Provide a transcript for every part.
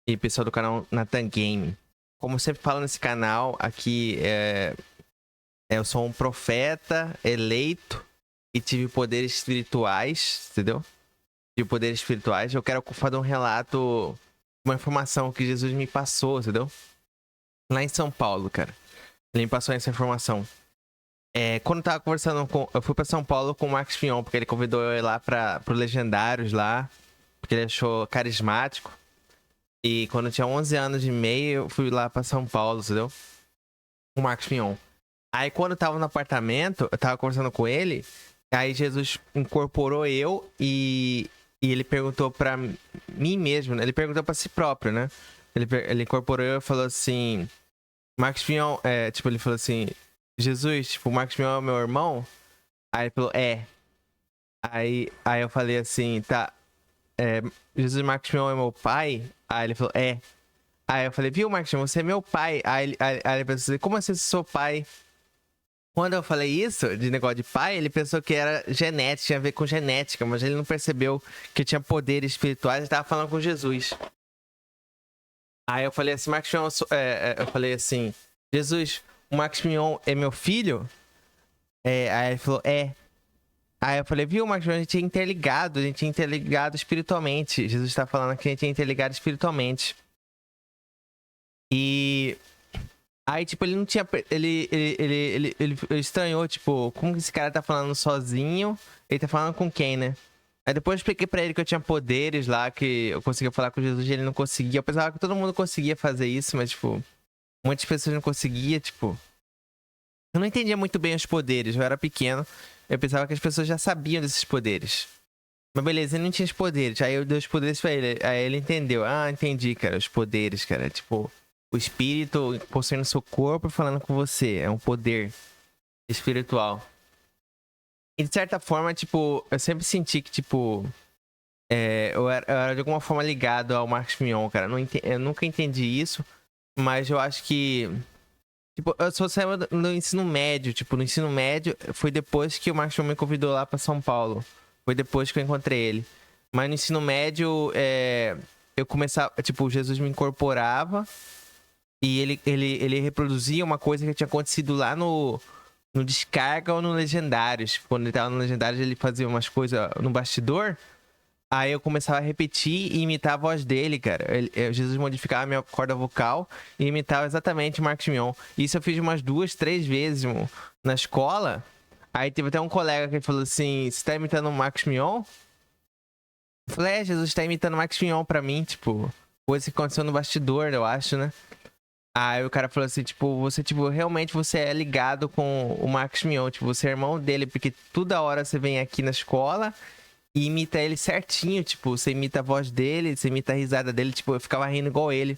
E pessoal do canal Nathan Game. Como eu sempre falo nesse canal, aqui eu sou um profeta eleito e tive poderes espirituais, entendeu? Tive poderes espirituais. Eu quero fazer um relato, uma informação que Jesus me passou, entendeu? Lá em São Paulo, cara. Ele me passou essa informação. Quando eu tava conversando com... Eu fui pra São Paulo com o Marcos Fion, porque ele convidou eu ir lá pro Legendários lá, porque ele achou carismático. E quando eu tinha 11 anos e meio, eu fui lá pra São Paulo, entendeu? Com o Marcos Fion. Aí quando eu tava no apartamento, eu tava conversando com ele, aí Jesus incorporou eu e ele perguntou pra mim mesmo, né? Ele perguntou pra si próprio, né? Ele incorporou eu e falou assim... Marcos Fion, tipo, ele falou assim... Jesus, tipo, o Marcos Fion é meu irmão? Aí ele falou, é. Aí eu falei assim, tá... Jesus, Marcos Fion é meu pai? Aí ele falou, é. Aí eu falei, viu, Marcos Fion, você é meu pai. Aí ele pensou assim, como assim você é seu pai? Quando eu falei isso, de negócio de pai, ele pensou que era genética, tinha a ver com genética, mas ele não percebeu que eu tinha poderes espirituais e estava falando com Jesus. Aí eu falei assim, Marcos Fion, eu falei assim, Jesus, o Marcos Fion é meu filho? Aí ele falou, é. Aí eu falei, viu, Marcos Fion, a gente é interligado espiritualmente. Jesus está falando que a gente é interligado espiritualmente. E... Aí, tipo, ele não tinha... Ele estranhou, tipo, como que esse cara tá falando sozinho? Ele tá falando com quem, né? Aí depois eu expliquei pra ele que eu tinha poderes lá, que eu conseguia falar com Jesus e ele não conseguia. Eu pensava que todo mundo conseguia fazer isso, mas, tipo, muitas pessoas não conseguiam, tipo... Eu não entendia muito bem os poderes, eu era pequeno. Eu pensava que as pessoas já sabiam desses poderes. Mas beleza, ele não tinha os poderes. Aí eu dei os poderes pra ele. Aí ele entendeu. Ah, entendi, cara, os poderes, cara. Tipo... O espírito possuindo seu corpo e falando com você. É um poder espiritual. E de certa forma, tipo, eu sempre senti que, tipo... eu era de alguma forma ligado ao Marcos Mion, cara. Eu nunca entendi isso. Mas eu acho que... Tipo, eu só saí no ensino médio. Tipo, no ensino médio foi depois que o Marcos Mion me convidou lá pra São Paulo. Foi depois que eu encontrei ele. Mas no ensino médio, eu começava... Tipo, Jesus me incorporava... E ele reproduzia uma coisa que tinha acontecido lá no Descarga ou no Legendários. Quando ele tava no Legendários, ele fazia umas coisas no bastidor. Aí eu começava a repetir e imitar a voz dele, cara. Jesus modificava a minha corda vocal e imitava exatamente o Marcos Mion. Isso eu fiz umas 2, 3 vezes, mano, na escola. Aí teve até um colega que falou assim: você tá imitando o Marcos Mion? Eu falei, Jesus tá imitando o Marcos Mion pra mim, tipo, coisa que aconteceu no bastidor, eu acho, né? Aí o cara falou assim, tipo, você, tipo, realmente você é ligado com o Marcos Mion, tipo, você é irmão dele, porque toda hora você vem aqui na escola e imita ele certinho, tipo, você imita a voz dele, você imita a risada dele, tipo, eu ficava rindo igual ele.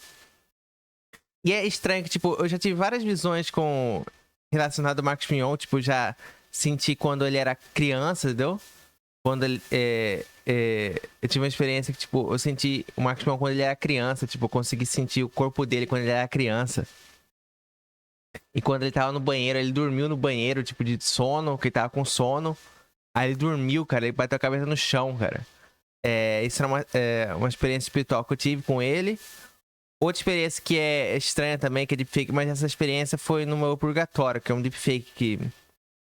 E é estranho que, tipo, eu já tive várias visões com relacionado ao Marcos Mion, tipo, já senti quando ele era criança, entendeu? Quando ele. Eu tive uma experiência que, tipo, eu senti o Marcos Mion quando ele era criança. Tipo, eu consegui sentir o corpo dele quando ele era criança. E quando ele tava no banheiro, ele dormiu no banheiro, tipo, de sono, que ele tava com sono. Aí ele dormiu, cara, ele bateu a cabeça no chão, cara. Isso era uma experiência espiritual que eu tive com ele. Outra experiência que é estranha também, que é deepfake, mas essa experiência foi no meu purgatório, que é um deepfake que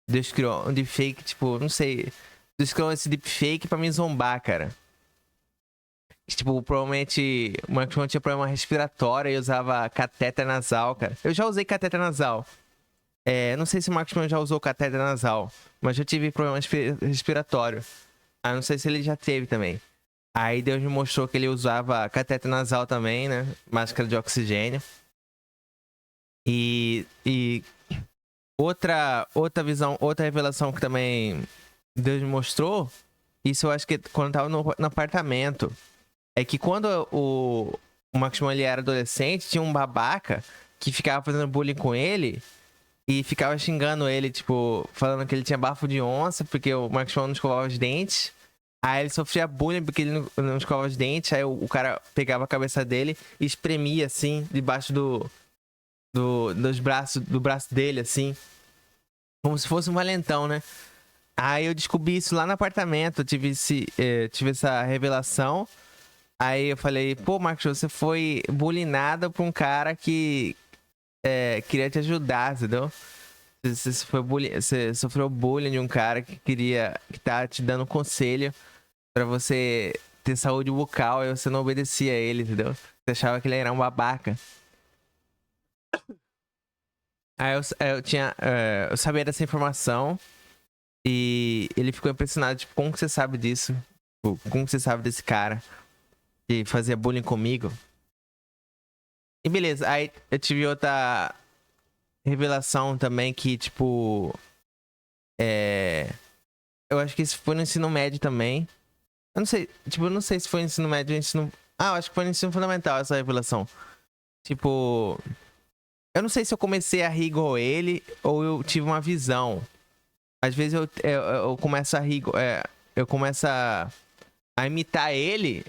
Deus criou. Um deepfake, tipo, não sei. Deus criou esse deepfake pra me zombar, cara. Tipo, provavelmente o Marcos Mion tinha problema respiratório e usava catéter nasal, cara. Eu já usei catéter nasal. Não sei se o Marcos Mion já usou catéter nasal, mas eu tive problema respiratório. Ah, não sei se ele já teve também. Aí Deus me mostrou que ele usava catéter nasal também, né? Máscara de oxigênio. E outra visão, outra revelação que também Deus me mostrou, isso eu acho que quando eu tava no apartamento, é que quando o Marcos Mion ele era adolescente, tinha um babaca que ficava fazendo bullying com ele e ficava xingando ele, tipo, falando que ele tinha bafo de onça porque o Marcos Mion não escovava os dentes. Aí ele sofria bullying porque ele não escovava os dentes. Aí o cara pegava a cabeça dele e espremia, assim, debaixo do braço dele, assim. Como se fosse um valentão, né? Aí eu descobri isso lá no apartamento. Eu tive essa revelação. Aí eu falei, pô, Marcos, você foi bullyingada por um cara que queria te ajudar, entendeu? Você sofreu bullying de um cara que tá te dando conselho pra você ter saúde bucal e você não obedecia a ele, entendeu? Você achava que ele era um babaca. Aí eu sabia dessa informação e ele ficou impressionado, tipo, como que você sabe disso? Tipo, como que você sabe desse cara que fazia bullying comigo? E beleza, aí eu tive outra revelação também que, tipo, eu acho que isso foi no ensino médio também. Eu não sei, tipo, eu não sei se foi no ensino médio ou ensino... Ah, eu acho que foi no ensino fundamental essa revelação. Tipo, eu não sei se eu comecei a rir igual ele ou eu tive uma visão. Às vezes eu começo a rir, eu começo a imitar ele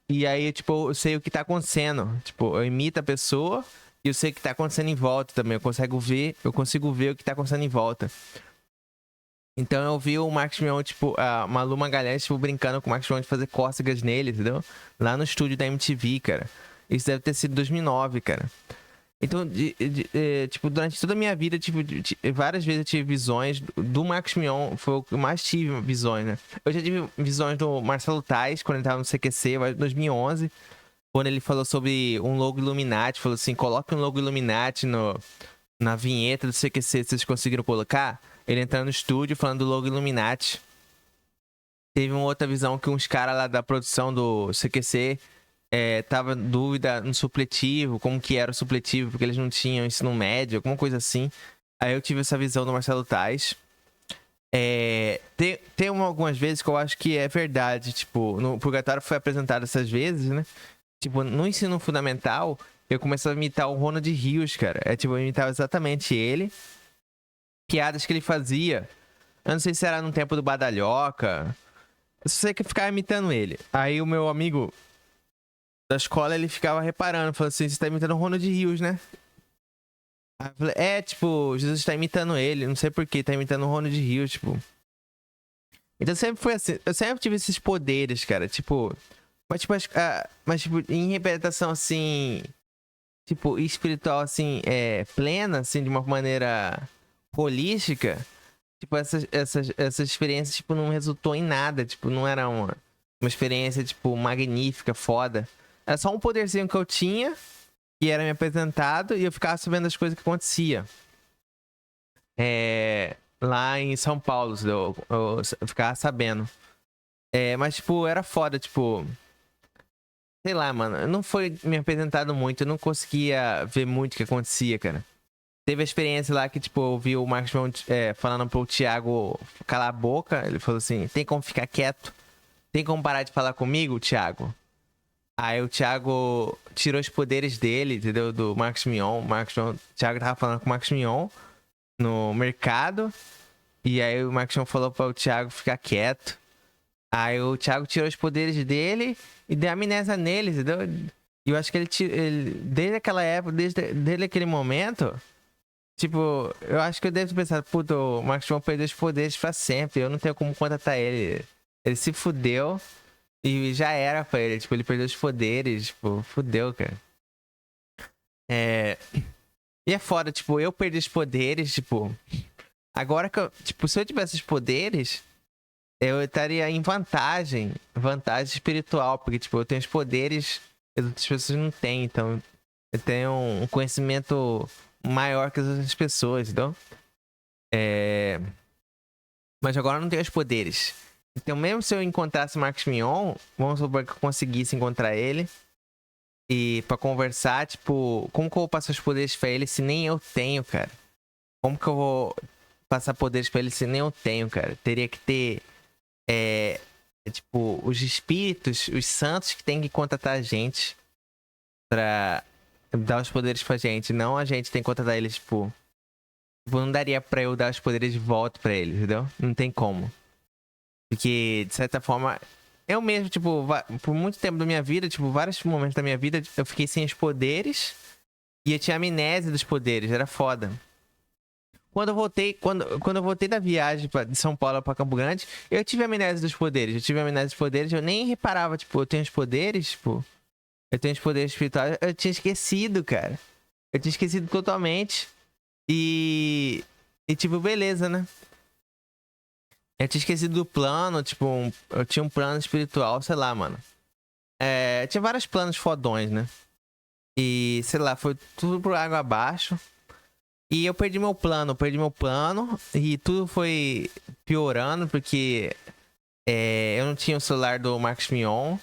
e aí, tipo, eu sei o que tá acontecendo. Tipo, eu imito a pessoa e eu sei o que tá acontecendo em volta também. Eu consigo ver o que tá acontecendo em volta. Então eu vi o Marcos Mion, tipo, a Malu Magalhães, tipo, brincando com o Marcos Mion de fazer cócegas nele, entendeu? Lá no estúdio da MTV, cara. Isso deve ter sido 2009, cara. Então, tipo, durante toda a minha vida, tipo, várias vezes eu tive visões do Marcos Mion, foi o que eu mais tive visões, né? Eu já tive visões do Marcelo Tais, quando ele tava no CQC, em 2011, quando ele falou sobre um logo Illuminati, falou assim, coloque um logo Illuminati na vinheta do CQC, vocês conseguiram colocar? Ele entrando no estúdio falando do logo Illuminati. Teve uma outra visão que uns caras lá da produção do CQC tava em dúvida no supletivo, como que era o supletivo, porque eles não tinham ensino médio, alguma coisa assim. Aí eu tive essa visão do Marcelo Tais. Tem algumas vezes que eu acho que é verdade, tipo, no Purgatório foi apresentado essas vezes, né? Tipo, no ensino fundamental, eu comecei a imitar o Ronald Rios, cara. Tipo, eu imitava exatamente ele. Piadas que ele fazia. Eu não sei se era no tempo do Badalhoca. Eu só sei que eu ficava imitando ele. Aí o meu amigo da escola, ele ficava reparando, falando assim, você tá imitando o Ronald Rios, né? Aí eu falei, tipo, Jesus tá imitando ele, não sei porquê, tá imitando o Ronald Rios, tipo. Então sempre foi assim, eu sempre tive esses poderes, cara, tipo... Mas, tipo, em representação, assim, tipo, espiritual, assim, plena, assim, de uma maneira holística, tipo, essa experiência, tipo, não resultou em nada, tipo, não era uma experiência, tipo, magnífica, foda. Era só um poderzinho que eu tinha, que era me apresentado, e eu ficava sabendo das coisas que acontecia. Lá em São Paulo, eu ficava sabendo. Mas, tipo, era foda, tipo... Sei lá, mano, não foi me apresentado muito, eu não conseguia ver muito o que acontecia, cara. Teve a experiência lá que, tipo, eu vi o Marcos Mion falando pro Thiago calar a boca. Ele falou assim, tem como ficar quieto? Tem como parar de falar comigo, Thiago? Aí o Thiago tirou os poderes dele, entendeu? Do Marcos Mion. O Thiago tava falando com o Marcos Mion no mercado. E aí o Marcos Mion falou para o Thiago ficar quieto. Aí o Thiago tirou os poderes dele e deu amnésia nele, entendeu? E eu acho que desde aquela época, desde aquele momento, tipo, eu acho que eu devo ter pensado, puta, o Marcos Mion perdeu os poderes pra sempre, eu não tenho como contatar ele. Ele se fudeu e já era pra ele, tipo, ele perdeu os poderes, tipo, fudeu, cara. E é foda, tipo, eu perdi os poderes, tipo, agora que eu, tipo, se eu tivesse os poderes, eu estaria em vantagem espiritual, porque, tipo, eu tenho os poderes que as outras pessoas não têm, então eu tenho um conhecimento maior que as outras pessoas, então. Mas agora eu não tenho os poderes. Então, mesmo se eu encontrasse o Marcos Mion, vamos supor que eu conseguisse encontrar ele e pra conversar, tipo, como que eu vou passar os poderes pra ele se nem eu tenho, cara? Como que eu vou passar poderes pra ele se nem eu tenho, cara? Teria que ter tipo, os espíritos, os santos que tem que contatar a gente pra dar os poderes pra gente. Não a gente tem que contatar eles, tipo... Não daria pra eu dar os poderes de volta pra eles, entendeu? Não tem como. Porque, de certa forma... Eu mesmo, tipo, por muito tempo da minha vida, tipo, vários momentos da minha vida, eu fiquei sem os poderes e eu tinha amnésia dos poderes. Era foda. quando eu voltei da viagem de São Paulo pra Campo Grande, eu tive amnésia dos poderes. Eu tive amnésia dos poderes, eu nem reparava, tipo, eu tenho os poderes, tipo. Eu tenho os poderes espirituais. Eu tinha esquecido, cara. Eu tinha esquecido totalmente. E tipo, beleza, né? Eu tinha esquecido do plano, tipo, eu tinha um plano espiritual, sei lá, mano. Tinha vários planos fodões, né? E, sei lá, foi tudo por água abaixo. E eu perdi meu plano. E tudo foi piorando, porque eu não tinha o celular do Marcos Mion.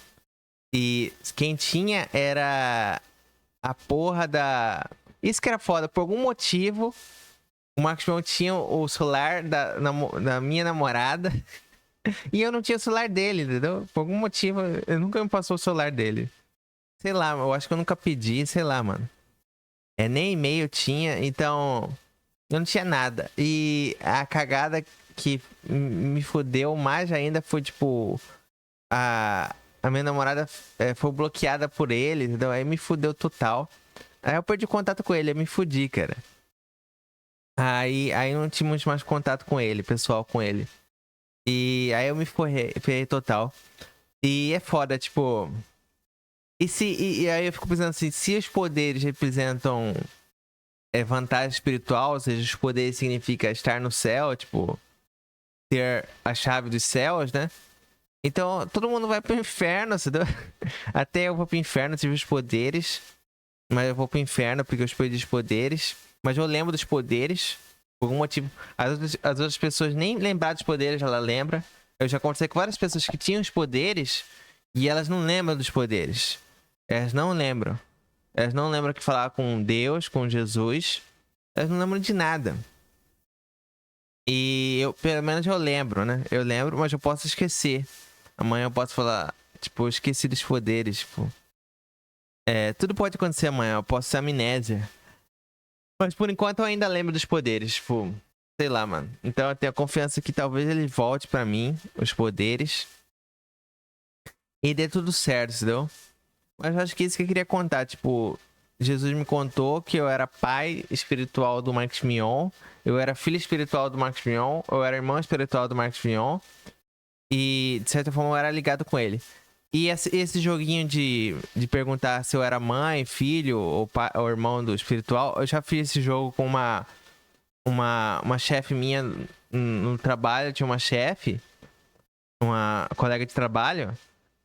E quem tinha era a porra da... Isso que era foda, por algum motivo, o Marcos Mion tinha o celular da minha namorada. E eu não tinha o celular dele, entendeu? Por algum motivo, eu nunca me passou o celular dele. Sei lá, eu acho que eu nunca pedi, sei lá, mano. Nem e-mail tinha, então eu não tinha nada. E a cagada que me fodeu mais ainda foi, tipo, a minha namorada foi bloqueada por ele, entendeu? Aí me fudeu total. Aí eu perdi contato com ele, eu me fudi, cara. Aí não tínhamos mais contato com ele, pessoal, com ele. E aí eu me ferrei total. E é foda, tipo... E aí eu fico pensando assim, se os poderes representam vantagem espiritual, ou seja, os poderes significa estar no céu, tipo, ter a chave dos céus, né? Então, todo mundo vai pro inferno, entendeu? Até eu vou pro inferno, tive os poderes, mas eu vou pro inferno porque eu perdi os poderes. Mas eu lembro dos poderes, por algum motivo. As outras pessoas nem lembrar dos poderes, ela lembra. Eu já conversei com várias pessoas que tinham os poderes e elas não lembram dos poderes. Elas não lembram. Elas não lembram que falar com Deus, com Jesus. Elas não lembram de nada. E eu, pelo menos eu lembro, né? Eu lembro, mas eu posso esquecer. Amanhã eu posso falar, tipo, eu esqueci dos poderes, tipo. Tudo pode acontecer amanhã, eu posso ter amnésia. Mas por enquanto eu ainda lembro dos poderes, tipo. Sei lá, mano. Então eu tenho a confiança que talvez ele volte pra mim, os poderes. E dê tudo certo, entendeu? Mas eu acho que é isso que eu queria contar, tipo. Jesus me contou que eu era pai espiritual do Marcos Mion, eu era filho espiritual do Marcos Mion, eu era irmão espiritual do Marcos Mion, e de certa forma eu era ligado com ele. E esse joguinho de perguntar se eu era mãe, filho ou, pai, ou irmão do espiritual, eu já fiz esse jogo com uma chefe minha no trabalho, tinha uma chefe, uma colega de trabalho.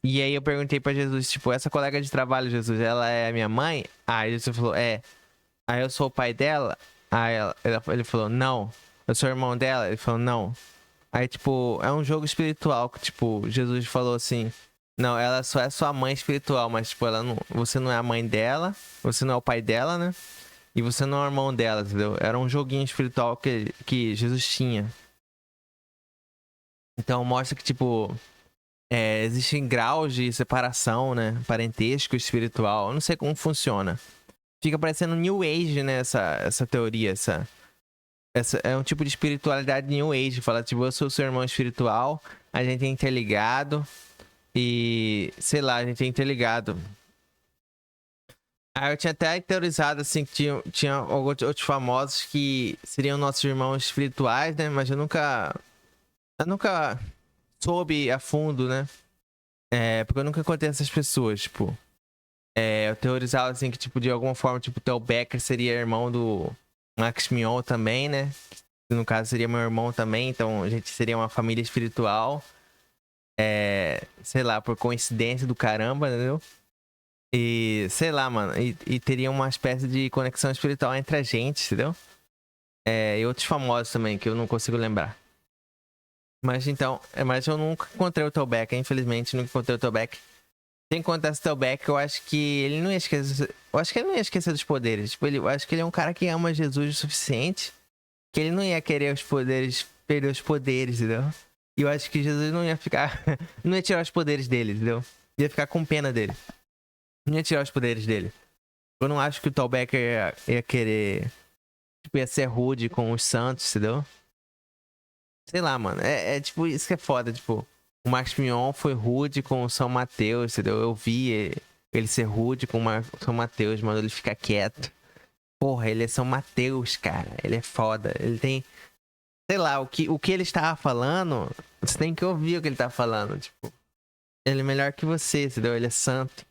E aí eu perguntei pra Jesus, tipo, essa colega de trabalho, Jesus, ela é a minha mãe? Aí Jesus falou, é. Aí eu sou o pai dela? Aí ele falou, não. Eu sou o irmão dela? Ele falou, não. Aí, tipo, é um jogo espiritual que, tipo, Jesus falou assim, não, ela só é sua mãe espiritual, mas, tipo, você não é a mãe dela, você não é o pai dela, né? E você não é o irmão dela, entendeu? Era um joguinho espiritual que Jesus tinha. Então mostra que, tipo... existem graus de separação, né? Parentesco e espiritual. Eu não sei como funciona. Fica parecendo New Age, né? Essa teoria. Essa é um tipo de espiritualidade New Age. Fala, tipo, eu sou seu irmão espiritual, a gente é interligado. E, sei lá, a gente é interligado. Aí eu tinha até teorizado, assim, que tinha outros famosos que seriam nossos irmãos espirituais, né? Mas eu nunca soube a fundo, né? Porque eu nunca encontrei essas pessoas, tipo. Eu teorizava, assim, que, tipo, de alguma forma, tipo, o Theo Becker seria irmão do Max Mion também, né? Que no caso seria meu irmão também, então a gente seria uma família espiritual. Sei lá, por coincidência do caramba, entendeu? E, sei lá, mano, e teria uma espécie de conexão espiritual entre a gente, entendeu? E outros famosos também, que eu não consigo lembrar. Mas então, mas eu nunca encontrei o Theo Becker, infelizmente, nunca encontrei o Theo Becker. Se encontrasse o Theo Becker, eu acho que ele não ia esquecer. Eu acho que ele não ia esquecer dos poderes. Tipo, eu acho que ele é um cara que ama Jesus o suficiente. Que ele não ia querer os poderes, perder os poderes, entendeu? E eu acho que Jesus não ia ficar. Não ia tirar os poderes dele, entendeu? Ia ficar com pena dele. Não ia tirar os poderes dele. Eu não acho que o Theo Becker ia querer. Tipo, ia ser rude com os santos, entendeu? Sei lá, mano. Tipo, isso que é foda, tipo. O Marcos Mion foi rude com o São Mateus, entendeu? Eu vi ele ser rude com o São Mateus, mano, ele ficar quieto. Porra, ele é São Mateus, cara. Ele é foda. Ele tem. Sei lá, o que ele estava falando, você tem que ouvir o que ele tá falando. Tipo, ele é melhor que você, entendeu? Ele é santo.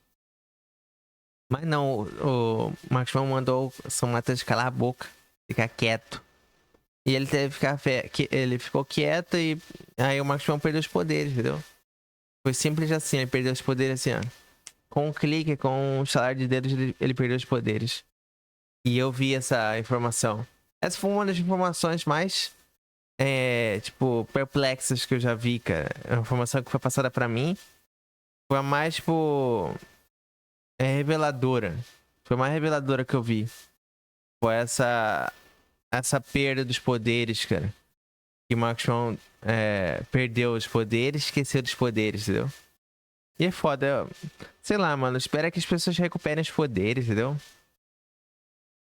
Mas não, o Marcos João mandou o São Mateus calar a boca, ficar quieto. E ele teve que ficar. Ele ficou quieto e aí o Marcos João perdeu os poderes, entendeu? Foi simples assim, ele perdeu os poderes assim, ó. Com um clique, com um estalar de dedos, ele perdeu os poderes. E eu vi essa informação. Essa foi uma das informações mais, tipo, perplexas que eu já vi, cara. A informação que foi passada pra mim foi a mais, tipo, reveladora. Foi a mais reveladora que eu vi. Foi essa perda dos poderes, cara. Que o Mark Strong perdeu os poderes, esqueceu dos poderes, entendeu? E é foda. Sei lá, mano. Espera que as pessoas recuperem os poderes, entendeu?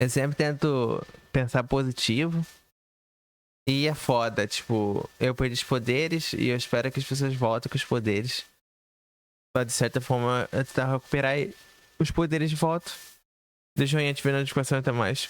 Eu sempre tento pensar positivo. E é foda, tipo, eu perdi os poderes e eu espero que as pessoas voltem com os poderes. Pra, de certa forma, eu tentar recuperar os poderes de volta. Deixa eu ir ativar a notificação até mais.